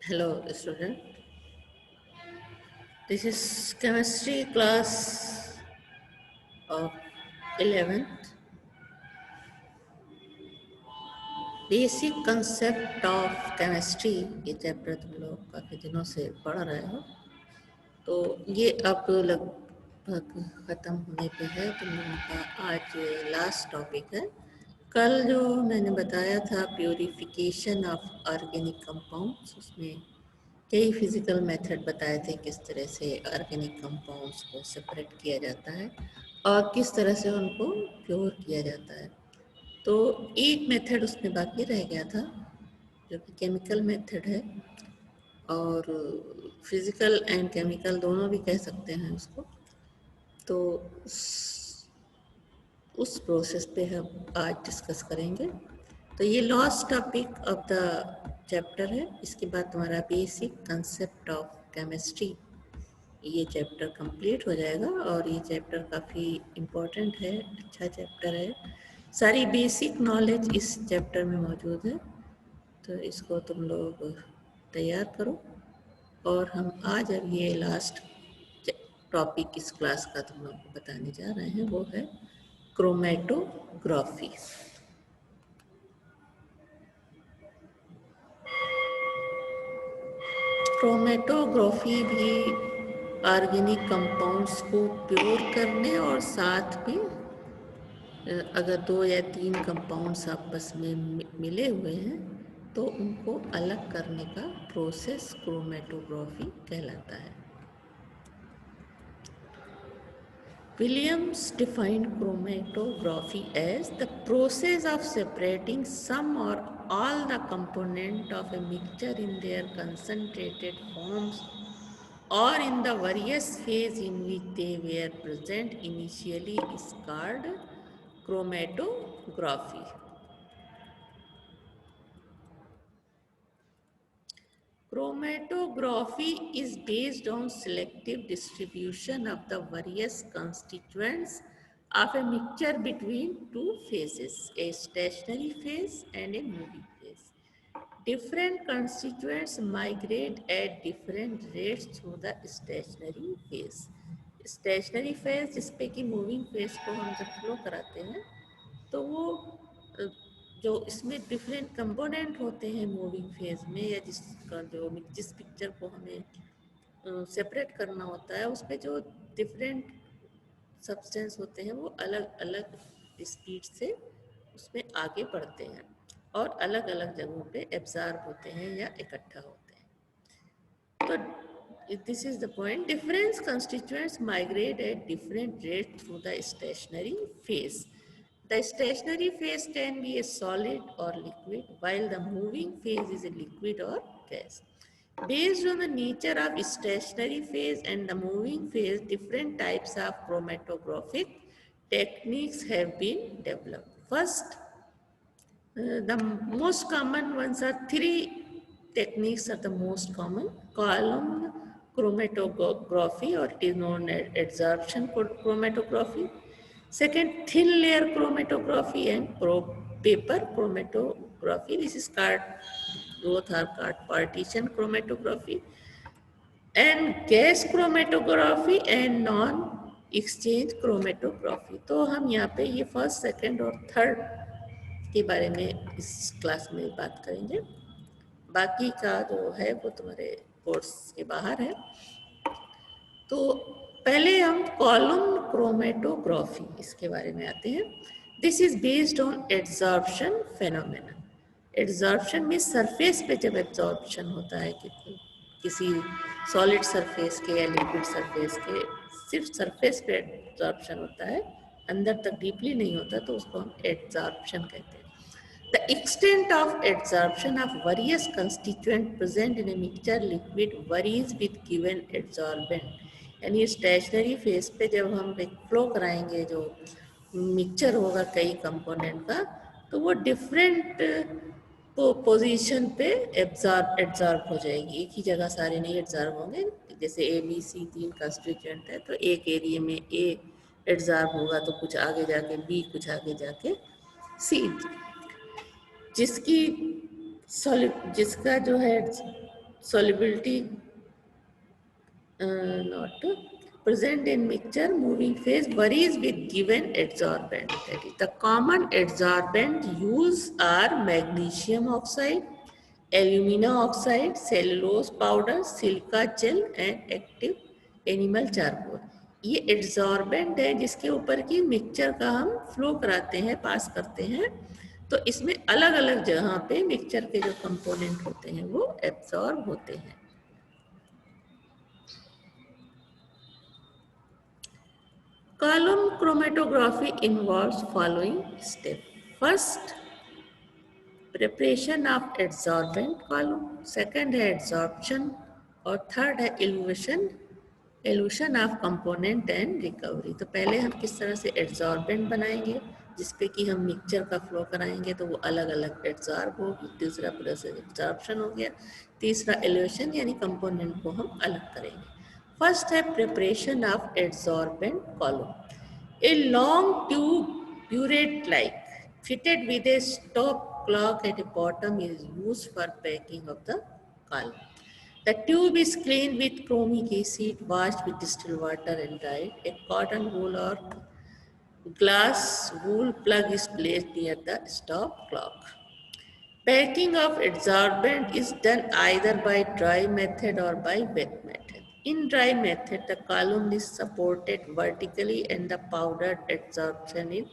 Hello, student. This is chemistry class of 11th. Basic concept of chemistry ये chapter तुम लोग काफ़ी दिनों से पढ़ रहे हो, तो ये अब लगभग ख़त्म होने पे है। तुम लोगों का आज लास्ट टॉपिक है। कल जो मैंने बताया था प्यूरिफिकेशन ऑफ ऑर्गेनिक कंपाउंड्स, उसमें कई फिजिकल मेथड बताए थे किस तरह से ऑर्गेनिक कंपाउंड्स को सेपरेट किया जाता है और किस तरह से उनको प्योर किया जाता है। तो एक मेथड उसमें बाकी रह गया था जो कि केमिकल मेथड है, और फिजिकल एंड केमिकल दोनों भी कह सकते हैं उसको। तो उस प्रोसेस पे हम आज डिस्कस करेंगे। तो ये last topic of the chapter है। इसके बाद तुम्हारा बेसिक कंसेप्ट ऑफ केमिस्ट्री ये चैप्टर कंप्लीट हो जाएगा, और ये चैप्टर काफ़ी इम्पोर्टेंट है, अच्छा चैप्टर है। सारी बेसिक नॉलेज इस चैप्टर में मौजूद है, तो इसको तुम लोग तैयार करो। और हम आज अब ये लास्ट टॉपिक इस क्लास का तुम लोग को बताने जा रहे हैं, वो है क्रोमेटोग्राफी। क्रोमेटोग्राफी भी ऑर्गेनिक कंपाउंड्स को प्योर करने और साथ में अगर 2 या 3 कंपाउंड्स आपस में मिले हुए हैं तो उनको अलग करने का प्रोसेस क्रोमेटोग्राफी कहलाता है। Williams defined chromatography as the process of separating some or all the component of a mixture in their concentrated forms or in the various phase in which they were present initially is called chromatography. Chromatography is based on selective distribution of the various constituents of a mixture between two phases, a stationary phase and a moving phase. Different constituents migrate at different rates through the stationary phase. Stationary phase जिसपे कि moving phase को हम जब flow कराते हैं तो वो जो इसमें डिफरेंट कंपोनेंट होते हैं मूविंग फेज में, या जिस पिक्चर को हमें सेपरेट करना होता है, उस पर जो डिफरेंट सब्सटेंस होते हैं वो अलग अलग स्पीड से उसमें आगे बढ़ते हैं और अलग अलग जगहों पे एब्जॉर्ब होते हैं या इकट्ठा होते हैं। तो this is the point. Different constituents migrate at different rates through the stationary phase. The stationary phase can be a solid or liquid, while the moving phase is a liquid or gas. Based on the nature of stationary phase and the moving phase, different types of chromatographic techniques have been developed. First, the most common ones are three techniques are the most common. Column chromatography, or it is known as adsorption chromatography. Second, thin layer chromatography and paper chromatography. This is called, both are called partition chromatography. And gas chromatography and non exchange chromatography. तो हम यहाँ पे ये first, second और third के बारे में इस क्लास में बात करेंगे। बाकी का जो है वो तुम्हारे कोर्स के बाहर है। तो पहले हम कॉलम क्रोमेटोग्राफी इसके बारे में आते हैं। This is based on adsorption phenomena. Adsorption में सरफेस पे जब एब्जॉर्प्शन होता है कि किसी सॉलिड सरफेस के या लिक्विड सरफेस के, सिर्फ सरफेस पे एब्जॉर्प्शन होता है, अंदर तक डीपली नहीं होता, तो उसको हम एड्सॉर्प्शन कहते हैं। The extent of adsorption of various constituents present in a mixture liquid varies with given adsorbent. यानी स्टेशनरी फेज पे जब हम फ्लो कराएंगे, जो मिक्सचर होगा कई कंपोनेंट का, तो वो डिफरेंट पोजीशन पे एब्जॉर्ब हो जाएगी। एक ही जगह सारे नहीं एब्जॉर्ब होंगे। जैसे ए बी सी 3 कंस्टिट्यूएंट है, तो एक एरिया में ए एब्जॉर्ब होगा तो कुछ आगे जाके बी, कुछ आगे जाके सी। जिसका जो है solubility not present in mixture moving phase varies with given adsorbent. That is, the common adsorbent used are magnesium oxide, alumina oxide, cellulose powder, silica gel and active animal charcoal. ये adsorbent है जिसके ऊपर की mixture का हम flow कराते हैं, पास करते हैं, तो इसमें अलग अलग जगह पे मिक्सचर के जो कंपोनेंट होते हैं वो एब्सॉर्ब होते हैं. Column chromatography involves following steps. First, preparation of adsorbent column. Second है adsorption और third है elution of component and recovery. तो पहले हम किस तरह से adsorbent बनाएंगे जिसपे कि हम मिक्सचर का फ्लो कराएंगे तो वो अलग अलग एड्सॉर्ब होगी. दूसरा प्रोसेस एड्सॉर्प्शन हो गया. तीसरा एल्यूशन यानी कंपोनेंट को हम अलग करेंगे. फर्स्ट है preparation of adsorbent column. A long tube burette like fitted with a stop clock at the bottom is used for packing of the column. The tube is cleaned with chromic acid, washed with distilled water and dried. A cotton wool or glass wool plug is placed near the stop clock. Packing of adsorbent is done either by dry method or by wet method. In dry method, the column is supported vertically and the powdered adsorption is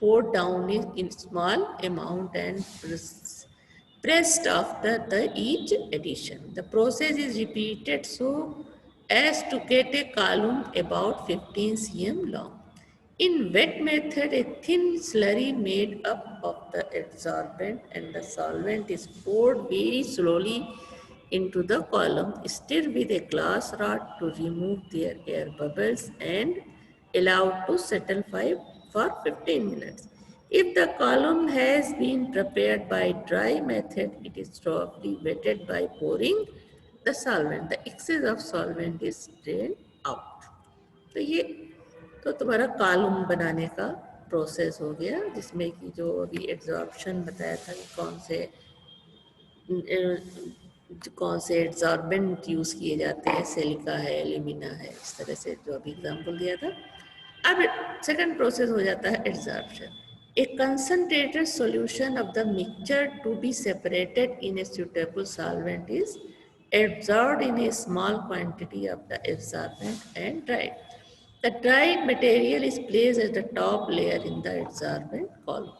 poured down in small amount and pressed after each addition. The process is repeated so as to get a column about 15 cm long. In wet method, a thin slurry made up of the adsorbent and the solvent is poured very slowly into the column, stirred with a glass rod to remove their air bubbles and allowed to settle for 15 minutes. If the column has been prepared by dry method, it is thoroughly wetted by pouring the solvent. The excess of solvent is drained out. तो ये तो तुम्हारा column बनाने का process हो गया जिसमें कि जो अभी एड्सॉर्प्शन बताया था कि कौन से एड्सॉर्बेंट यूज़ किए जाते हैं, सिलिका है, एल्यूमिना है, इस तरह से जो अभी एग्जांपल दिया था. अब सेकंड प्रोसेस हो जाता है adsorption. A concentrated solution of the mixture to be separated in a suitable solvent is absorbed in a small quantity of the absorbent and dried. The dried material is placed as the top layer in the adsorbent column.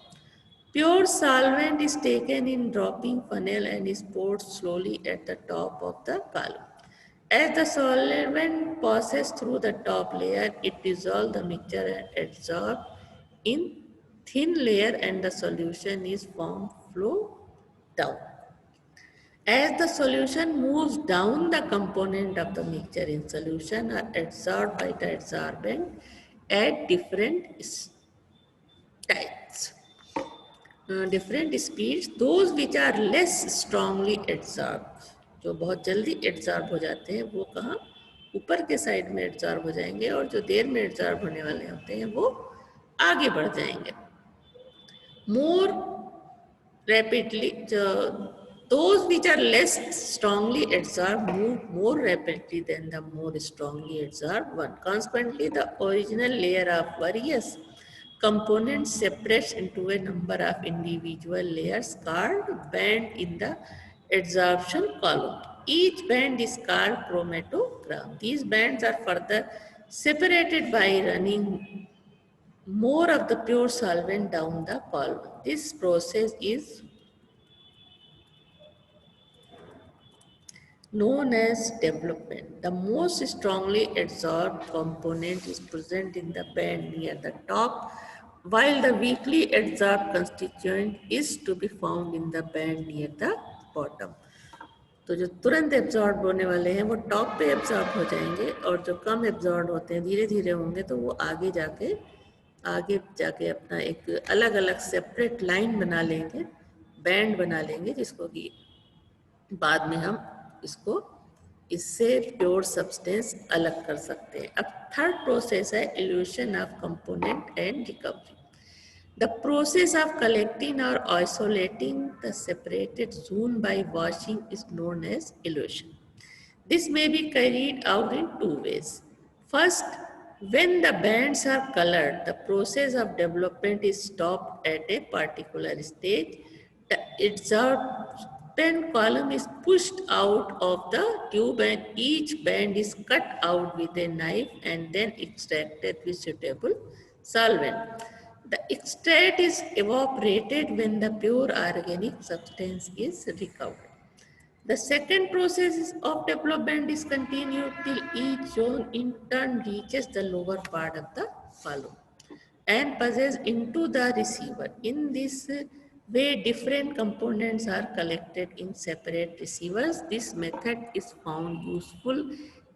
Pure solvent is taken in dropping funnel and is poured slowly at the top of the column. As the solvent passes through the top layer, it dissolves the mixture and adsorbs in thin layer and the solution is formed flow down. As the solution moves down, the component of the mixture in solution are adsorbed by the adsorbent at different types, different speeds. Those which are less strongly adsorbed, जो बहुत जल्दी adsorb हो जाते हैं वो कहाँ ऊपर के साइड में adsorb हो जाएंगे और जो देर में adsorb होने वाले होते हैं वो आगे बढ़ जाएंगे. More rapidly, those which are less strongly adsorbed move more rapidly than the more strongly adsorbed one. Consequently, the original layer of various components separates into a number of individual layers called band in the adsorption column. Each band is called chromatogram. These bands are further separated by running more of the pure solvent down the column. This process is known as development. The most strongly adsorbed component is present in the band near the top, while the weakly adsorbed constituent is to be found in the band near the bottom. तो जो तुरंत absorb होने वाले हैं वो top पे absorb हो जाएंगे और जो कम एब्जॉर्ब होते हैं धीरे धीरे होंगे तो वो आगे जाके अपना एक अलग अलग सेपरेट लाइन बना लेंगे, बैंड बना लेंगे, जिसको कि बाद में हम इसको इससे प्योर सब्सटेंस अलग कर सकते हैं. अब थर्ड प्रोसेस है evolution of component and recovery. The process of collecting or isolating the separated zone by washing is known as elution. This may be carried out in two ways. First, when the bands are colored, the process of development is stopped at a particular stage. The adsorbent column is pushed out of the tube and each band is cut out with a knife and then extracted with suitable solvent. The extract is evaporated when the pure organic substance is recovered. The second process of development is continued till each zone in turn reaches the lower part of the column and passes into the receiver. In this way, different components are collected in separate receivers. This method is found useful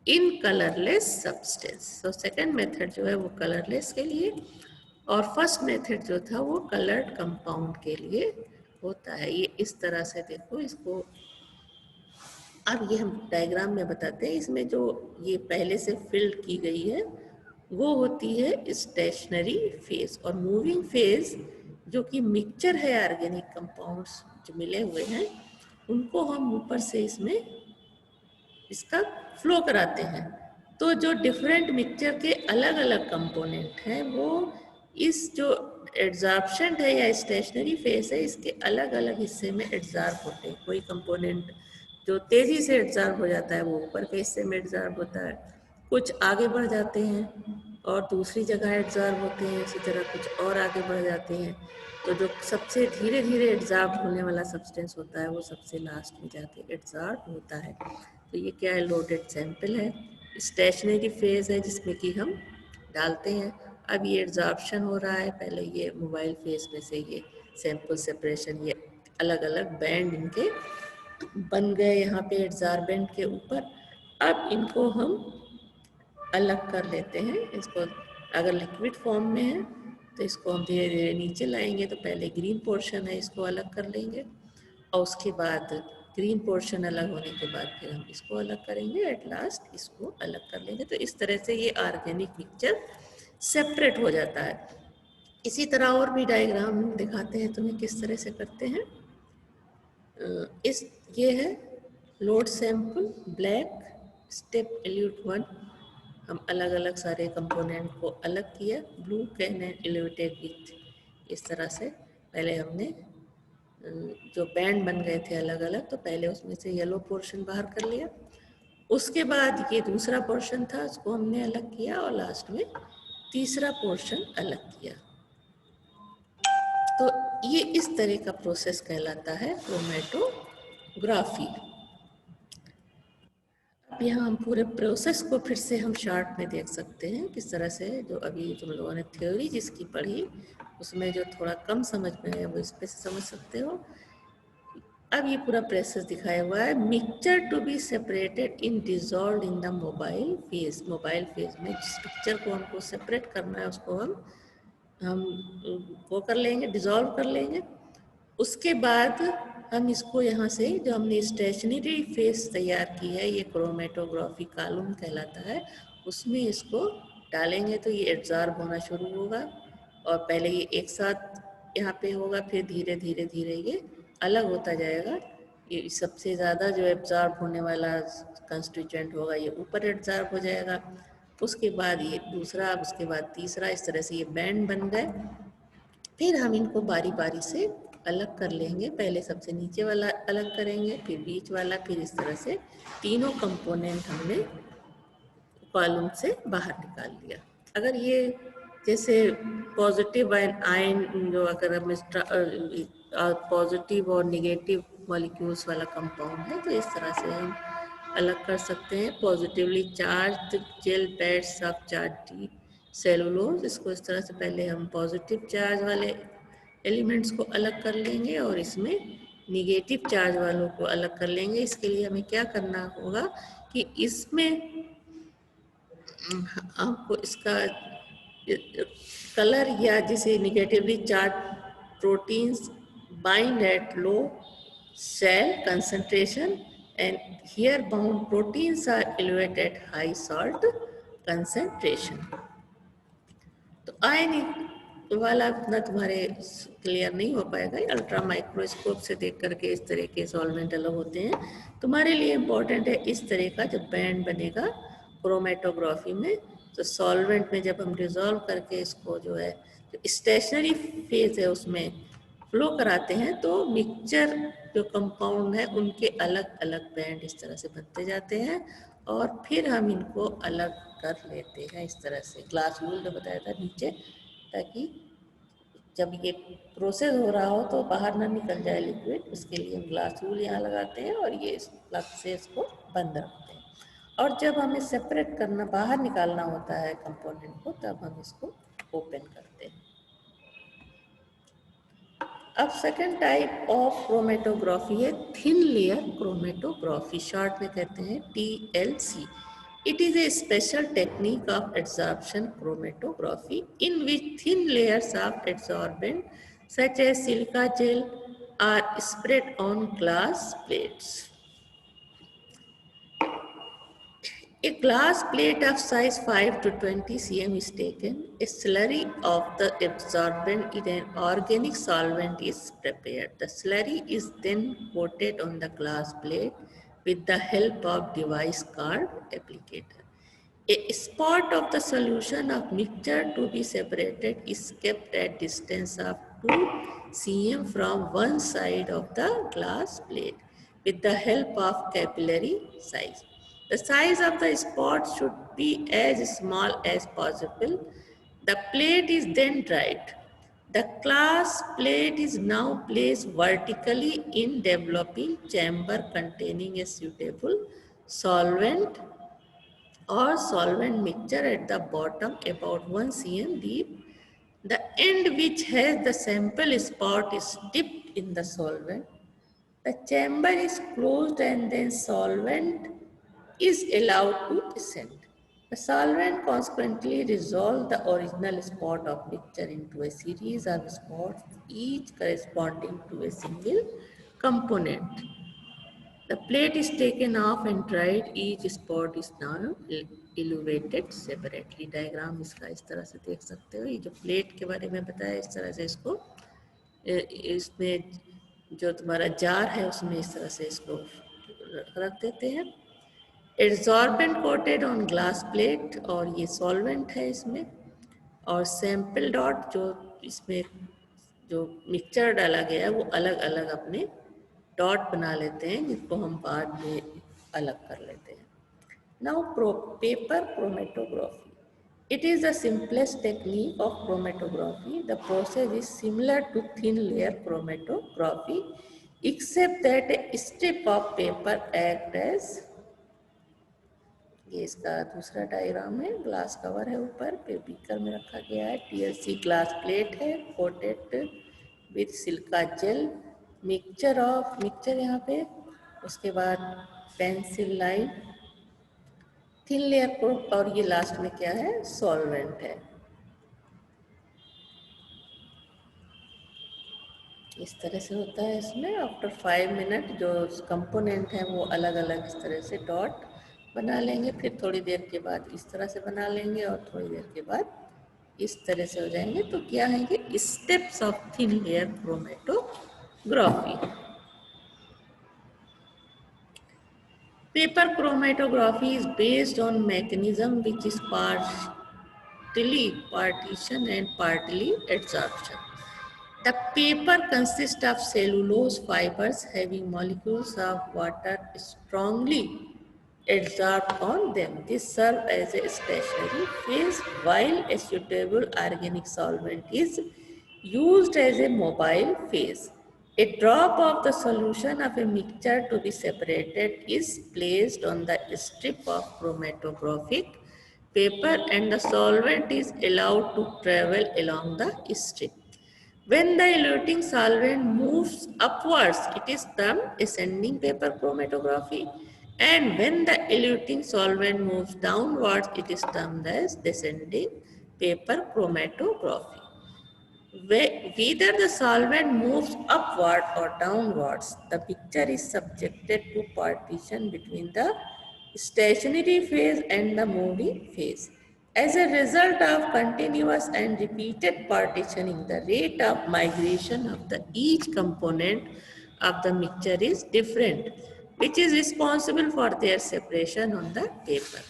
in colorless substance. So second method जो है वो colorless के लिए और first method जो था वो coloured compound के लिए होता है। ये इस तरह से देखो इसको, अब ये हम डायग्राम में बताते हैं। इसमें जो ये पहले से फिल्ड की गई है वो होती है स्टेशनरी फेज, और मूविंग फेज जो कि मिक्सचर है ऑर्गेनिक कंपाउंड्स जो मिले हुए हैं उनको हम ऊपर से इसमें इसका फ्लो कराते हैं। तो जो डिफरेंट मिक्सचर के अलग अलग कंपोनेंट हैं वो इस जो एड्जॉर्प्शन है या स्टेशनरी फेज है इसके अलग अलग हिस्से में एड्जॉर्ब होते हैं। कोई कंपोनेंट जो तेज़ी से एड्जॉर्ब हो जाता है वो ऊपर के हिस्से में एड्जॉर्ब होता है, कुछ आगे बढ़ जाते हैं और दूसरी जगह एड्जॉर्ब होते हैं, इसी तरह कुछ और आगे बढ़ जाते हैं। तो जो सबसे धीरे धीरे एड्जॉर्ब होने वाला सब्सटेंस होता है वो सबसे लास्ट में जाके एड्जॉर्ब होता है। तो ये क्या है, लोडेड सैंपल है, स्टेशनरी फेज है जिसमें कि हम डालते हैं। अब ये एड्जॉर्प्शन हो रहा है, पहले ये मोबाइल फेज में से ये सैंपल सेपरेशन, ये अलग अलग बैंड इनके बन गए यहाँ पे एड्जॉर्बेंट के ऊपर। अब इनको हम अलग कर लेते हैं। इसको अगर लिक्विड फॉर्म में है तो इसको हम धीरे धीरे नीचे लाएंगे। तो पहले ग्रीन पोर्शन है इसको अलग कर लेंगे और उसके बाद ग्रीन पोर्शन अलग होने के बाद फिर हम इसको अलग करेंगे, एट लास्ट इसको अलग कर लेंगे। तो इस तरह से ये ऑर्गेनिक मिक्सचर सेपरेट हो जाता है। इसी तरह और भी डायग्राम दिखाते हैं तुम्हें किस तरह से करते हैं। इस ये है load sample black step elude 1। हम अलग अलग सारे कंपोनेंट को अलग किया। Blue can and elevated with, इस तरह से पहले हमने जो बैंड बन गए थे अलग अलग, तो पहले उसमें से येलो पोर्शन बाहर कर लिया, उसके बाद ये दूसरा पोर्शन था उसको हमने अलग किया और लास्ट में तीसरा पोर्शन अलग किया। तो ये इस तरह का प्रोसेस कहलाता है क्रोमेटोग्राफी। अब यहाँ हम पूरे प्रोसेस को फिर से हम शॉर्ट में देख सकते हैं किस तरह से, जो अभी तुम लोगों ने थ्योरी जिसकी पढ़ी उसमें जो थोड़ा कम समझ में है वो इस पे से समझ सकते हो। अब ये पूरा प्रोसेस दिखाया हुआ है। Mixture to be separated in dissolve in the mobile phase. Mobile phase में जिस पिक्चर को हमको सेपरेट करना है उसको हम वो कर लेंगे, डिजॉल्व कर लेंगे। उसके बाद हम इसको यहाँ से जो हमने स्टेशनरी फेस तैयार की है, ये क्रोमेटोग्राफी कॉलम कहलाता है, उसमें इसको डालेंगे तो ये एब्जॉर्ब होना शुरू होगा और पहले ये एक साथ यहाँ पे होगा, फिर धीरे धीरे धीरे ये अलग होता जाएगा। ये सबसे ज़्यादा जो एब्जॉर्ब होने वाला कंस्टिट्यूएंट होगा ये ऊपर एब्जॉर्ब हो जाएगा, उसके बाद ये दूसरा, उसके बाद तीसरा, इस तरह से ये बैंड बन गए। फिर हम इनको बारी बारी से अलग कर लेंगे। पहले सबसे नीचे वाला अलग करेंगे, फिर बीच वाला, फिर इस तरह से तीनों कंपोनेंट हमने कॉलम से बाहर निकाल लिया। अगर ये जैसे पॉजिटिव आयन जो अगर हम पॉजिटिव और निगेटिव मॉलिक्यूल्स वाला कंपाउंड है तो इस तरह से हम अलग कर सकते हैं। Positively charge gel pads of charge cellulose, इसको इस तरह से पहले हम पॉजिटिव चार्ज वाले एलिमेंट्स को अलग कर लेंगे और इसमें निगेटिव चार्ज वालों को अलग कर लेंगे। इसके लिए हमें क्या करना होगा कि इसमें आपको इसका कलर या जिसे negatively charge proteins bind at low cell concentration and here bound proteins are elevated at high salt concentration. तो वाला इतना तुम्हारे क्लियर नहीं हो पाएगा। अल्ट्रा माइक्रोस्कोप से देख करके इस तरह के सॉल्वेंट अलग होते हैं। तुम्हारे लिए इम्पोर्टेंट है इस तरह का जब बैंड बनेगा क्रोमेटोग्राफी में, तो सॉल्वेंट में जब हम डिजॉल्व करके इसको जो है जो स्टेशनरी फेज है उसमें फ्लो कराते हैं, तो मिक्सचर जो कंपाउंड है उनके अलग अलग बैंड इस तरह से बनते जाते हैं, और फिर हम इनको अलग कर लेते हैं इस तरह से। ग्लास वूल जो बताया था नीचे, ताकि जब ये प्रोसेस हो रहा हो तो बाहर ना निकल जाए लिक्विड, उसके लिए हम ग्लास वूल यहाँ लगाते हैं और ये इस प्लग से इसको बंद रखते हैं। और जब हमें सेपरेट करना, बाहर निकालना होता है कंपोनेंट को, तब हम इसको ओपन करते हैं। अब सेकेंड टाइप ऑफ क्रोमेटोग्राफी है थिन लेयर क्रोमेटोग्राफी, शॉर्ट में कहते हैं TLC। It is a special technique of absorption chromatography in which thin layers of adsorbent such as silica gel are spread on glass plates. A glass plate of size 5 to 20 cm is taken. A slurry of the absorbent in an organic solvent is prepared. The slurry is then coated on the glass plate with the help of device called applicator. A spot of the solution of mixture to be separated is kept at distance of 2 cm from one side of the glass plate with the help of capillary size. The size of the spot should be as small as possible. The plate is then dried. The glass plate is now placed vertically in developing chamber containing a suitable solvent or solvent mixture at the bottom about 1 cm deep. The end which has the sample spot is dipped in the solvent. The chamber is closed and then solvent is allowed to descend. The solvent consequently resolves the original spot of mixture into a series of spots, each corresponding to a single component. The plate is taken off and dried. Each spot is now elevated separately. Diagram इसका इस तरह से देख सकते हो। ये जो plate के बारे में बताया, इस तरह से इसको इसमें जो तुम्हारा जार है उसमें इस तरह से इसको रख देते हैं। Adsorbent coated on glass plate, और ये सॉल्वेंट है इसमें, और सैंपल डॉट जो इसमें जो मिक्सचर डाला गया है वो अलग अलग अपने डॉट बना लेते हैं, जिसको हम बाद में अलग कर लेते हैं। Now paper chromatography, it is the simplest technique of chromatography. The process is similar to thin layer chromatography except that a strip of paper acts as, ये इसका दूसरा डायग्राम है, ग्लास कवर है ऊपर, फिर बीकर में रखा गया है, TLC ग्लास प्लेट है coated with silica gel, mixture यहाँ पे, उसके बाद पेंसिल लाइन, थिन लेयर को, और ये लास्ट में क्या है, सॉल्वेंट है। इस तरह से होता है इसमें। आफ्टर 5 मिनट जो कंपोनेंट हैं वो अलग अलग इस तरह से डॉट बना लेंगे, फिर थोड़ी देर के बाद इस तरह से बना लेंगे, और थोड़ी देर के बाद इस तरह से हो जाएंगे। तो क्या है कि steps of thin layer chromatography. Paper chromatography is based on mechanism which is partly partition and partly adsorption. The paper consists of cellulose fibers having molecules of water strongly adsorbed on them. This serves as a stationary phase, while a suitable organic solvent is used as a mobile phase. A drop of the solution of a mixture to be separated is placed on the strip of chromatographic paper and the solvent is allowed to travel along the strip. When the eluting solvent moves upwards, it is termed ascending paper chromatography, and when the eluting solvent moves downwards, it is termed as descending paper chromatography. Whether the solvent moves upward or downwards, the picture is subjected to partition between the stationary phase and the moving phase. As a result of continuous and repeated partitioning, the rate of migration of the each component of the mixture is different, which is responsible for their separation on the paper.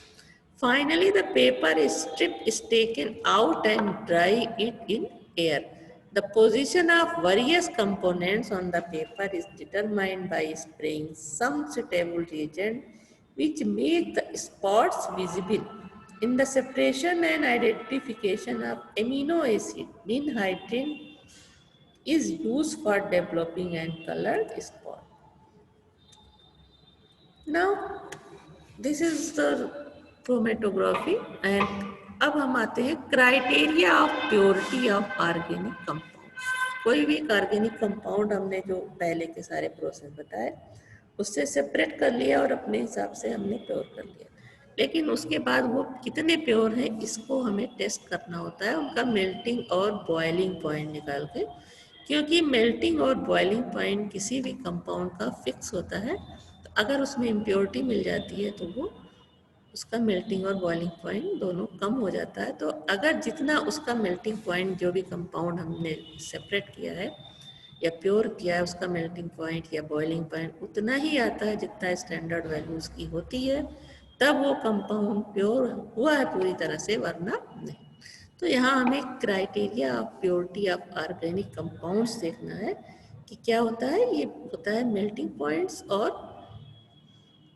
Finally, the paper strip is taken out and dry it in air. The position of various components on the paper is determined by spraying some suitable reagent which make the spots visible. In the separation and identification of amino acid, ninhydrin is used for developing and colored spot. Now, this is the chromatography and अब हम आते हैं criteria of purity of organic compound. कोई भी organic compound हमने जो पहले के सारे प्रोसेस बताए उससे सेपरेट कर लिया और अपने हिसाब से हमने प्योर कर लिया, लेकिन उसके बाद वो कितने प्योर हैं इसको हमें टेस्ट करना होता है उनका मेल्टिंग और बॉइलिंग पॉइंट निकाल के, क्योंकि मेल्टिंग और बॉइलिंग पॉइंट किसी भी कंपाउंड का फिक्स होता है। तो अगर उसमें इम्प्योरिटी मिल जाती है तो वो उसका मेल्टिंग और बॉइलिंग पॉइंट दोनों कम हो जाता है। तो अगर जितना उसका मेल्टिंग पॉइंट जो भी कंपाउंड हमने सेपरेट किया है या प्योर किया है उसका मेल्टिंग पॉइंट या बॉइलिंग पॉइंट उतना ही आता है जितना स्टैंडर्ड वैल्यू उसकी होती है, तब वो कंपाउंड प्योर हुआ है पूरी तरह से, वरना नहीं। तो यहाँ हमें criteria of purity of organic compounds देखना है कि क्या होता है। ये होता है मेल्टिंग पॉइंट्स और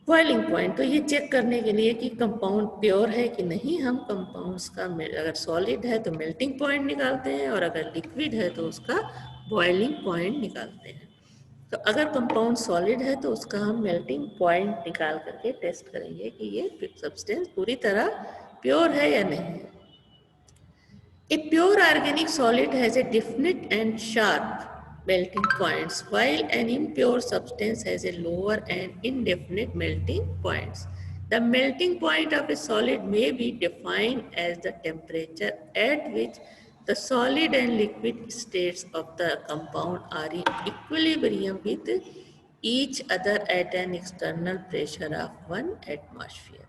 बॉइलिंग पॉइंट। तो ये चेक करने के लिए कि कंपाउंड प्योर है कि नहीं, हम कंपाउंड्स का अगर सॉलिड है तो मेल्टिंग पॉइंट निकालते हैं और अगर लिक्विड है तो उसका बॉइलिंग पॉइंट निकालते हैं। तो अगर कंपाउंड सॉलिड है तो उसका हम मेल्टिंग पॉइंट निकाल करके टेस्ट करेंगे कि ये सब्सटेंस पूरी तरह प्योर है या नहीं है। A pure organic solid has a definite and sharp melting points, while an impure substance has a lower and indefinite melting points. The melting point of a solid may be defined as the temperature at which the solid and liquid states of the compound are in equilibrium with each other at an external pressure of 1 atmosphere.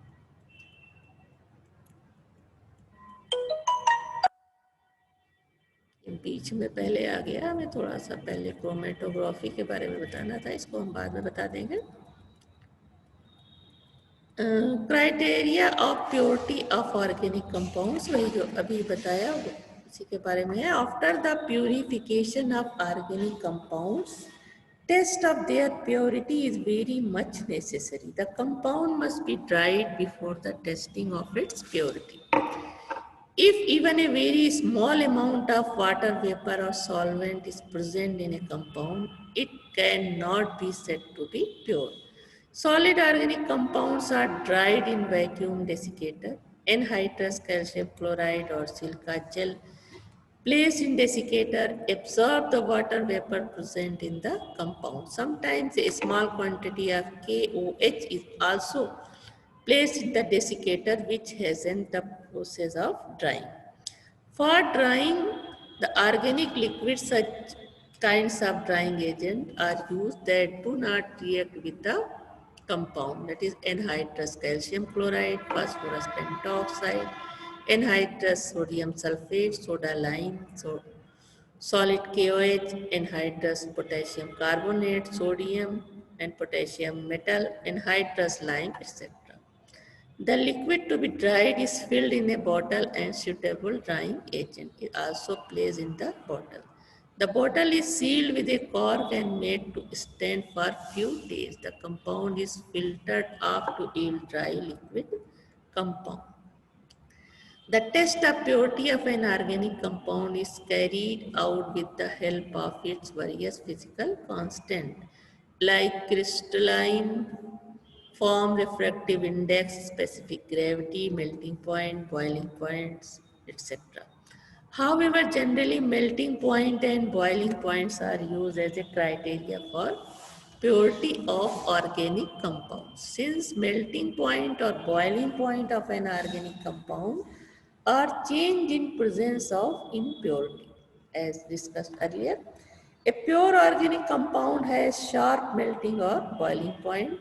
बीच में पहले आ गया, मैं थोड़ा सा पहले chromatography के बारे में बताना था, इसको हम बाद में बता देंगे। Criteria of purity of organic compounds, वही जो अभी बताया उसी के बारे में है। After the purification of organic compounds, test of their purity is very much necessary. The compound must be dried before the testing of its purity. If even a very small amount of water vapor or solvent is present in a compound, it cannot be said to be pure. Solid organic compounds are dried in vacuum desiccator. Anhydrous calcium chloride or silica gel placed in desiccator absorb the water vapor present in the compound. Sometimes a small quantity of KOH is also placed in the desiccator, which hastens the process of drying. For drying the organic liquids, such kinds of drying agent are used that do not react with the compound, that is anhydrous calcium chloride, phosphorus pentoxide, anhydrous sodium sulfate, soda lime, solid KOH, anhydrous potassium carbonate, sodium and potassium metal, anhydrous lime, etc. The liquid to be dried is filled in a bottle and suitable drying agent is also placed in the bottle. The bottle is sealed with a cork and made to stand for few days. The compound is filtered off to yield dry liquid compound. The test of purity of an organic compound is carried out with the help of its various physical constants like crystalline form, refractive index, specific gravity, melting point, boiling points, etc. However, generally melting point and boiling points are used as a criteria for purity of organic compounds. Since melting point or boiling point of an organic compound are changed in presence of impurity, as discussed earlier. A pure organic compound has sharp melting or boiling point.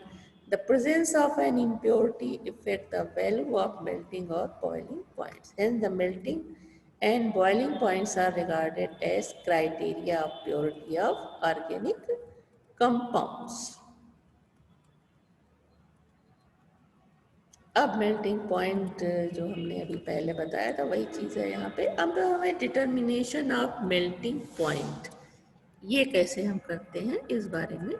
The presence of an impurity affect the value of melting or boiling points. Hence, the melting and boiling points are regarded as criteria of purity of organic compounds. अब melting point जो हमने अभी पहले बताया था वही चीज़ है यहाँ पे। अब हमें डिटर्मिनेशन ऑफ मेल्टिंग पॉइंट ये कैसे हम करते हैं इस बारे में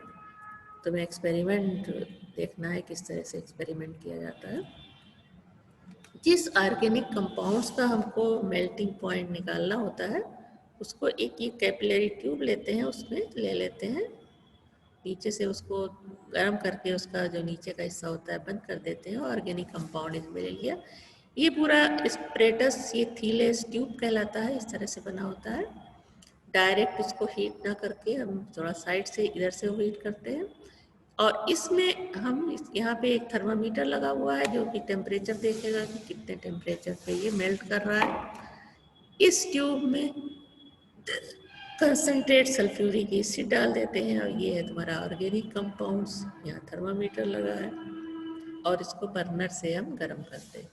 तुम्हें एक्सपेरिमेंट देखना है, किस तरह से एक्सपेरिमेंट किया जाता है। जिस ऑर्गेनिक कंपाउंड्स का हमको मेल्टिंग पॉइंट निकालना होता है उसको एक कैपिलरी ट्यूब लेते हैं, उसमें ले लेते हैं, नीचे से उसको गर्म करके उसका जो नीचे का हिस्सा होता है बंद कर देते हैं। ऑर्गेनिक कंपाउंड इसमें ले लिया। ये पूरा स्प्रेटस ये थीलेस ट्यूब कहलाता है, इस तरह से बना होता है। डायरेक्ट इसको हीट ना करके हम थोड़ा साइड से इधर से हीट करते हैं और इसमें हम यहाँ पे एक थर्मामीटर लगा हुआ है जो कि टेम्परेचर देखेगा कि कितने टेम्परेचर पे ये मेल्ट कर रहा है। इस ट्यूब में कंसनट्रेट सल्फ्यूरिक एसिड डाल देते हैं और ये है तुम्हारा ऑर्गेनिक कंपाउंड्स। यहाँ थर्मामीटर लगा है और इसको बर्नर से हम गर्म करते हैं।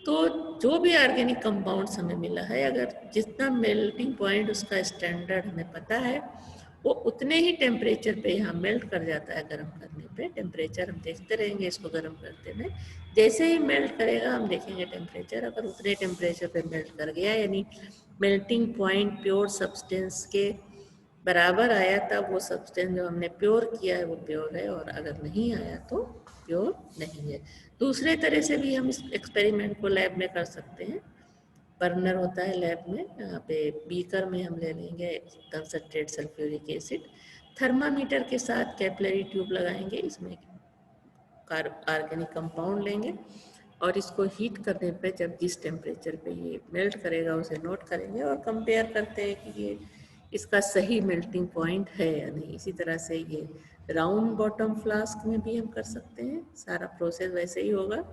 तो जो भी ऑर्गेनिक कंपाउंड्स हमें मिला है, अगर जितना मेल्टिंग पॉइंट उसका स्टैंडर्ड हमें पता है वो उतने ही टेम्परेचर पे यहाँ मेल्ट कर जाता है। गर्म करने पे टेम्परेचर हम देखते रहेंगे इसको गर्म करते में, जैसे ही मेल्ट करेगा हम देखेंगे टेम्परेचर, अगर उतने टेम्परेचर पे मेल्ट कर गया यानी मेल्टिंग पॉइंट प्योर सब्सटेंस के बराबर आया तब वो सब्सटेंस जो हमने प्योर किया है वो प्योर है, और अगर नहीं आया तो प्योर नहीं है। दूसरे तरह से भी हम इस एक्सपेरिमेंट को लैब में कर सकते हैं। बर्नर होता है लैब में, यहाँ पे बीकर में हम ले लेंगे कंसनट्रेट सल्फ्यूरिक एसिड, थर्मामीटर के साथ कैपिलरी ट्यूब लगाएंगे, इसमें ऑर्गेनिक कंपाउंड लेंगे और इसको हीट करने पे जब जिस टेम्परेचर पे ये मेल्ट करेगा उसे नोट करेंगे और कंपेयर करते हैं कि ये इसका सही मेल्टिंग पॉइंट है या नहीं। इसी तरह से ये राउंड बॉटम फ्लास्क में भी हम कर सकते हैं, सारा प्रोसेस वैसे ही होगा।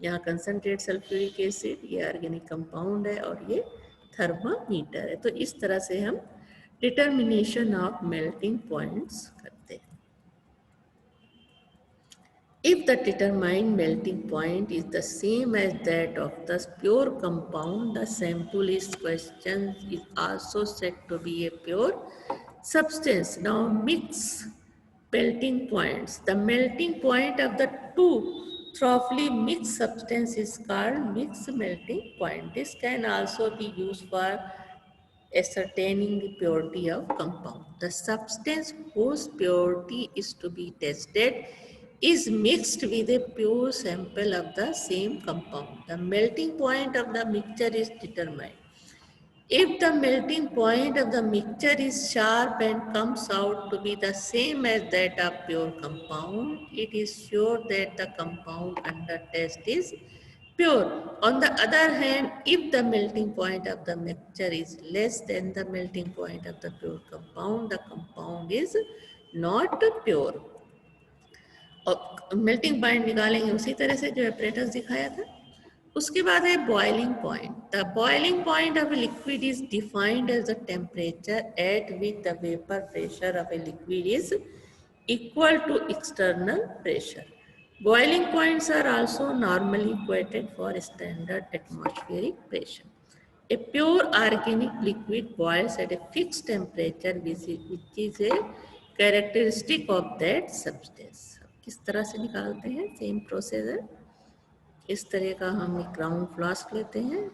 यहाँ कंसनट्रेट सल्फ्यूरिक एसिड, ये ऑर्गेनिक कंपाउंड है और ये थर्मामीटर है। तो इस तरह से हम डिटर्मिनेशन ऑफ मेल्टिंग पॉइंट्स करते हैं। If the determined melting point is the same as that of the pure compound, the sample is questioned is also said to be a pure substance. Now mix melting points. The melting point of the two thoroughly mixed substance is called mixed melting point. This can also be used for ascertaining the purity of compound. The substance whose purity is to be tested is mixed with a pure sample of the same compound. The melting point of the mixture is determined. If the melting point of the mixture is sharp and comes out to be the same as that of pure compound, it is sure that the compound under test is pure. On the other hand, if the melting point of the mixture is less than the melting point of the pure compound, the compound is not pure. और melting point निकालेंगे उसी तरह से जो apparatus दिखाया था। उसके बाद है boiling point. The boiling point of a liquid is defined as the temperature at which the vapour pressure of a liquid is equal to external pressure. Boiling points are also normally quoted for standard atmospheric pressure. A pure organic liquid boils at a fixed temperature which is a characteristic of that substance. किस तरह से निकालते हैं, same process है। इस तरह का हम एक राउंड फ्लास्क लेते हैं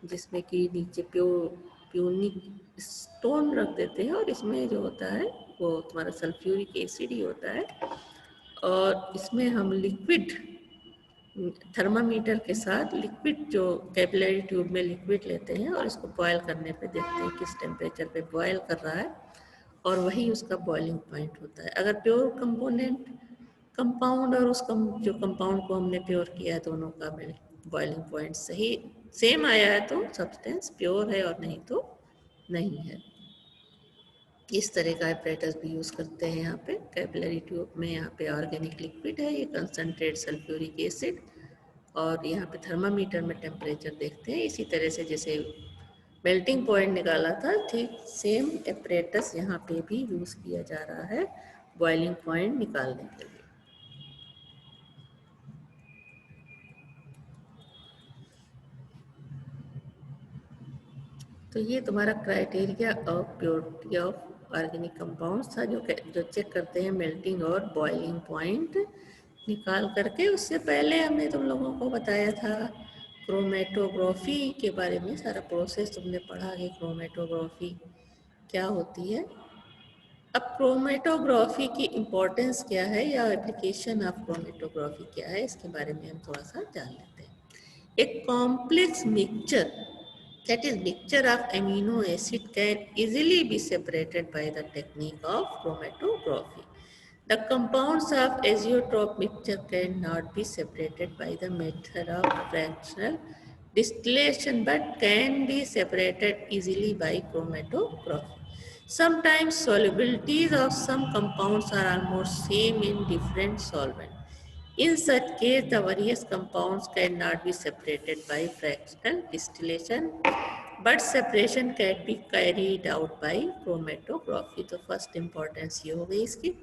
जिसमें कि नीचे प्यूनिक स्टोन रख देते हैं और इसमें जो होता है वो तुम्हारा सल्फ्यूरिक एसिड ही होता है, और इसमें हम लिक्विड थर्मामीटर के साथ लिक्विड जो कैपिलरी ट्यूब में लिक्विड लेते हैं और इसको बॉयल करने पे देखते हैं किस टेम्परेचर पे बॉयल कर रहा है, और वही उसका बॉइलिंग पॉइंट होता है। अगर प्योर कंपोनेंट कंपाउंड और उस जो कंपाउंड को हमने प्योर किया है दोनों का बॉइलिंग पॉइंट सही सेम आया है तो सब्सटेंस प्योर है, और नहीं तो नहीं है। इस तरह का एपरेटस भी यूज़ करते हैं यहाँ पे कैपिलरी ट्यूब में। यहाँ पे ऑर्गेनिक लिक्विड है, ये कंसनट्रेट सल्फ्यूरिक एसिड, और यहाँ पे थर्मामीटर में टेम्परेचर देखते हैं। इसी तरह से जैसे मेल्टिंग पॉइंट निकाला था, ठीक सेम एपरेटस यहाँ पे भी यूज़ किया जा रहा है बॉइलिंग पॉइंट निकालने के लिए। तो ये तुम्हारा criteria of purity of organic compounds था, जो चेक करते हैं मेल्टिंग और बॉइलिंग पॉइंट निकाल करके। उससे पहले हमने तुम लोगों को बताया था क्रोमेटोग्राफी के बारे में, सारा प्रोसेस तुमने पढ़ा कि क्रोमेटोग्राफी क्या होती है। अब क्रोमेटोग्राफी की इम्पोर्टेंस क्या है या एप्लीकेशन ऑफ क्रोमेटोग्राफी क्या है, इसके बारे में हम थोड़ा सा जान लेते हैं। एक complex mixture, that is mixture of amino acid, can easily be separated by the technique of chromatography. The compounds of azeotrope mixture cannot be separated by the method of fractional distillation but can be separated easily by chromatography. Sometimes solubilities of some compounds are almost same in different solvents. In such case, the various compounds cannot be separated by fractional distillation, but separation can be carried out by chromatography. तो first importance ये हो गई इसकी।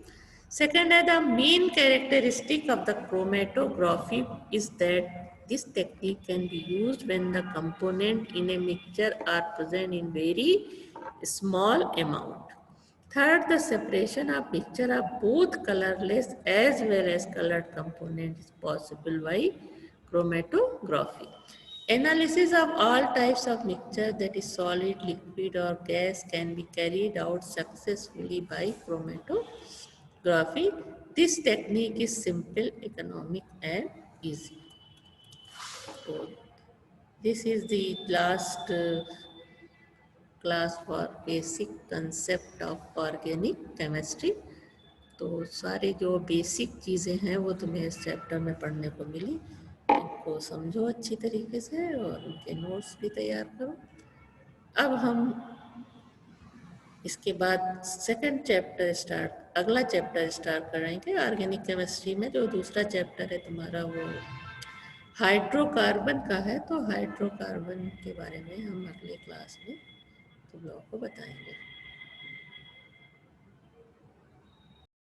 Second है, the main characteristic of the chromatography is that this technique can be used when the component in a mixture are present in very small amount. Third, the separation of mixture of both colorless as well as colored components is possible by chromatography. Analysis of all types of mixture, that is solid, liquid or gas, can be carried out successfully by chromatography. This technique is simple, economic and easy. So, this is the last class for basic concept of organic chemistry. तो सारी जो basic चीज़ें हैं वो तुम्हें इस chapter में पढ़ने को मिली। इनको समझो अच्छी तरीके से और उनके नोट्स भी तैयार करो। अब हम इसके बाद अगला चैप्टर स्टार्ट करेंगे ऑर्गेनिक केमिस्ट्री में। जो दूसरा चैप्टर है तुम्हारा वो हाइड्रोकार्बन का है, तो हाइड्रोकार्बन के बारे में हम अगले क्लास में तुम लोगों को बताएंगे।